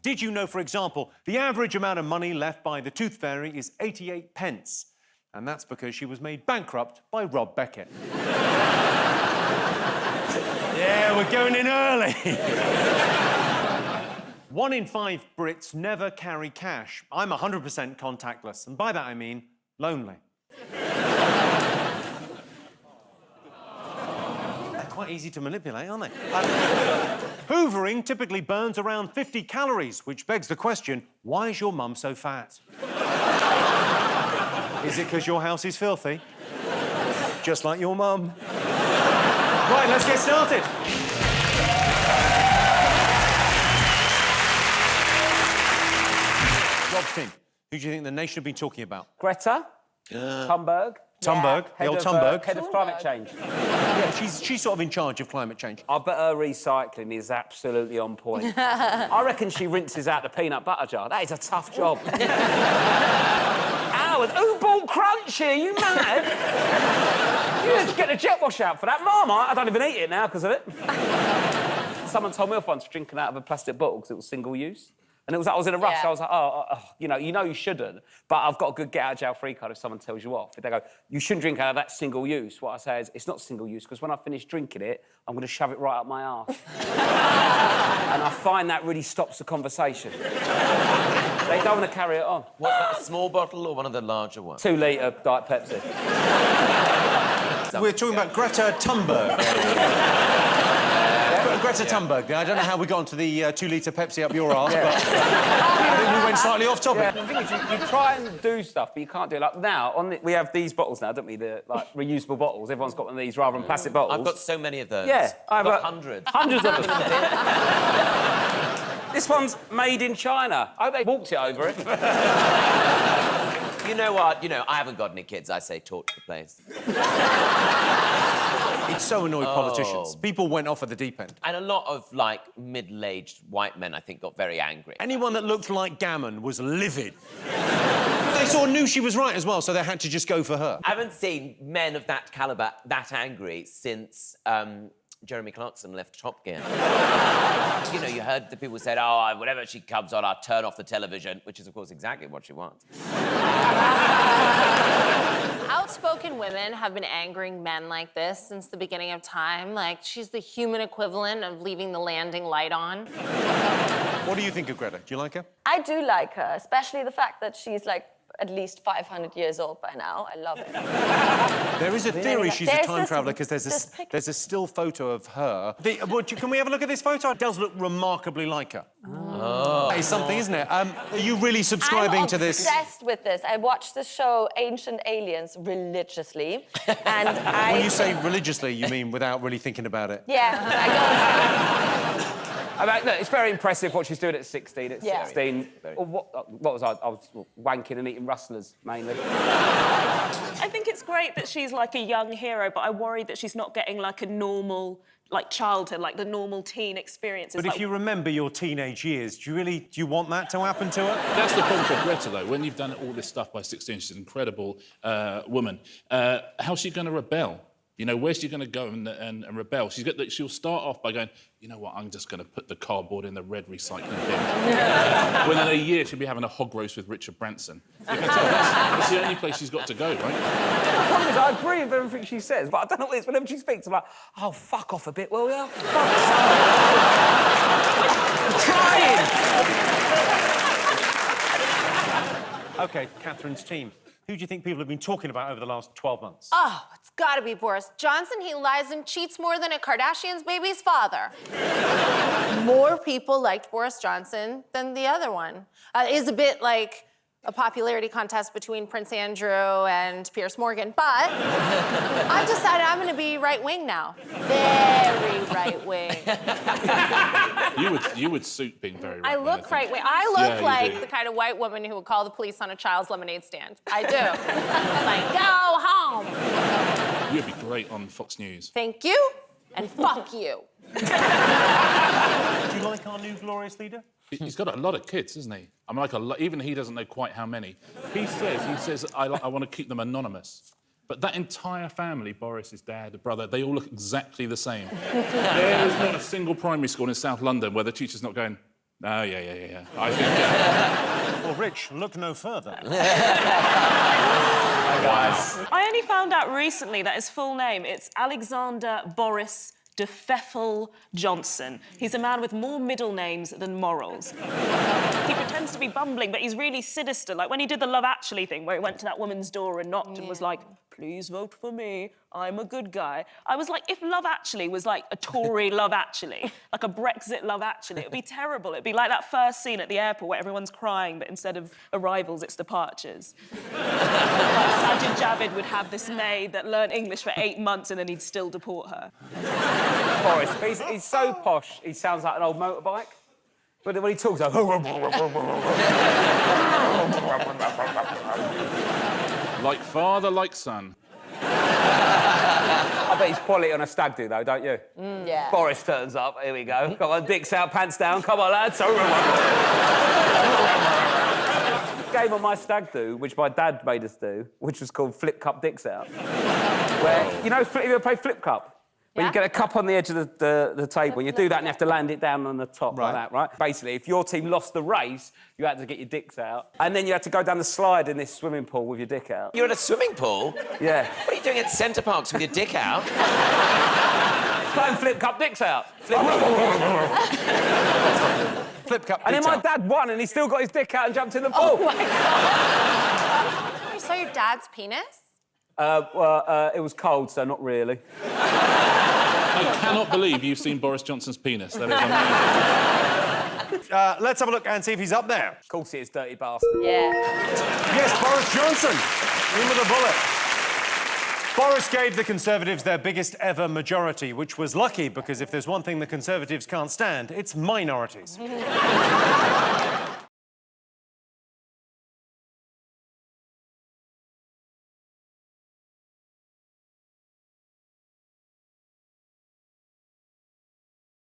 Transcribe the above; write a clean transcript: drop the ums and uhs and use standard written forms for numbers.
Did you know, for example, the average amount of money left by the Tooth Fairy is 88 pence? And that's because she was made bankrupt by Rob Beckett. Yeah, we're going in early. 1 in 5 Brits never carry cash. I'm 100% contactless, and by that I mean lonely. They're quite easy to manipulate, aren't they? Hoovering typically burns around 50 calories, which begs the question, why is your mum so fat? Is it because your house is filthy? Just like your mum. Right, let's get started. Rob's team, who do you think the nation have been talking about? Greta Thunberg. Thunberg, the old Thunberg. Head of climate change. Yeah, she's sort of in charge of climate change. I bet her recycling is absolutely on point. I reckon she rinses out the peanut butter jar. That is a tough job. Howard, who bought Crunchy? Are you mad? You just get the jet wash out for that. Marmite, I don't even eat it now because of it. Someone told me off once drinking out of a plastic bottle because it was single use. And it was like, I was in a rush. Yeah. I was like, you know you shouldn't, but I've got a good get-out-of-jail-free card if someone tells you off. If they go, you shouldn't drink out of that single use, what I say is, it's not single use, because when I finish drinking it, I'm going to shove it right up my arse. And I find that really stops the conversation. They don't want to carry it on. What's that, a small bottle or one of the larger ones? 2-litre Diet Pepsi. We're talking about Greta Thunberg. Greta Thunberg. I don't know how we got onto the 2-litre Pepsi up your arse, but I think we went slightly off topic. Yeah, the thing is, you try and do stuff, but you can't do it. Like now, we have these bottles now, don't we? The reusable bottles. Everyone's got one of these rather than plastic bottles. I've got so many of those. Yeah, I've got hundreds. Hundreds of them. This one's made in China. I hope they walked it over it. You know what? I haven't got any kids. I say torch the place. It's so annoyed politicians. People went off at the deep end. And a lot of, middle-aged white men, I think, got very angry. Anyone that looked like Gammon was livid. They knew she was right as well, so they had to just go for her. I haven't seen men of that calibre that angry since Jeremy Clarkson left Top Gear. You heard the people said, oh, whenever she comes on, I'll turn off the television, which is, of course, exactly what she wants. Outspoken women have been angering men like this since the beginning of time. Like, she's the human equivalent of leaving the landing light on. What do you think of Greta? Do you like her? I do like her, especially the fact that she's, at least 500 years old by now. I love it. There is a theory she's a time traveller because there's there's a still photo of her. Can we have a look at this photo? It does look remarkably like her. Oh. That is something, isn't it? Are you really subscribing to this? I'm obsessed with this. I watched the show Ancient Aliens religiously, and When you say religiously, you mean without really thinking about it? Yeah, I Look, it's very impressive what she's doing at 16. At Yeah. 16, what was I? I was wanking and eating rustlers, mainly. I think it's great that she's like a young hero, but I worry that she's not getting like a normal, childhood, like the normal teen experiences. But if you remember your teenage years, do you want that to happen to her? That's the problem for Greta, though. When you've done all this stuff by 16, she's an incredible woman. How's she going to rebel? Where's she going to go and rebel? She'll start off by going, you know what, I'm just going to put the cardboard in the red recycling bin. When in a year, she'll be having a hog roast with Richard Branson. You can tell that's the only place she's got to go, right? The problem is, I agree with everything she says, but I don't know what it is. Whenever she speaks, I'm like, oh, fuck off a bit, will ya? I'm trying! OK, Catherine's team. Who do you think people have been talking about over the last 12 months? Oh, it's gotta be Boris Johnson. He lies and cheats more than a Kardashian's baby's father. More people liked Boris Johnson than the other one. It is a bit like a popularity contest between Prince Andrew and Piers Morgan, but I've decided I'm gonna be right-wing now. Very right-wing. You would suit being very right. I look right-wing. I look like the kind of white woman who would call the police on a child's lemonade stand. I do. It's like, go home. You'd be great on Fox News. Thank you, and fuck you. Do you like our new glorious leader? He's got a lot of kids, isn't he? I mean, even he doesn't know quite how many. He says, I want to keep them anonymous. But that entire family, Boris, his dad, the brother, they all look exactly the same. There is not a single primary school in South London where the teacher's not going, Oh, yeah. I think... Well, Rich, look no further. I only found out recently that his full name, it's Alexander Boris de Pfeffel Johnson. He's a man with more middle names than morals. He pretends to be bumbling, but he's really sinister. Like when he did the Love Actually thing, where he went to that woman's door and knocked and was like, please vote for me, I'm a good guy. I was like, if Love Actually was like a Tory Love Actually, like a Brexit Love Actually, it'd be terrible. It'd be like that first scene at the airport where everyone's crying, but instead of arrivals, it's departures. Sajid Javid would have this maid that learned English for 8 months and then he'd still deport her. Boris, he's so posh, he sounds like an old motorbike. But when he talks, like... Like father, like son. I bet he's quality on a stag do, though, don't you? Yeah. Boris turns up, here we go. Come on, dicks out, pants down, come on, lads. Game on my stag do, which my dad made us do, which was called Flip Cup Dicks Out. Where, you know, have you ever played Flip Cup? Where you get a cup on the edge of the table, and you do that and you have to land it down on the top like that, right? Basically, if your team lost the race, you had to get your dicks out. And then you had to go down the slide in this swimming pool with your dick out. You're in a swimming pool? Yeah. What are you doing at Centre Parks with your dick out? Playing Flip Cup Dicks Out. Flip cup. And then my dad won and he still got his dick out and jumped in the pool. Oh my God. You saw your dad's penis? It was cold, so not really. I cannot believe you've seen Boris Johnson's penis. That is amazing. Let's have a look and see if he's up there. Of course he is, dirty bastard. Yeah. Yes, Boris Johnson. In with a bullet. Boris gave the Conservatives their biggest ever majority, which was lucky because if there's one thing the Conservatives can't stand, it's minorities.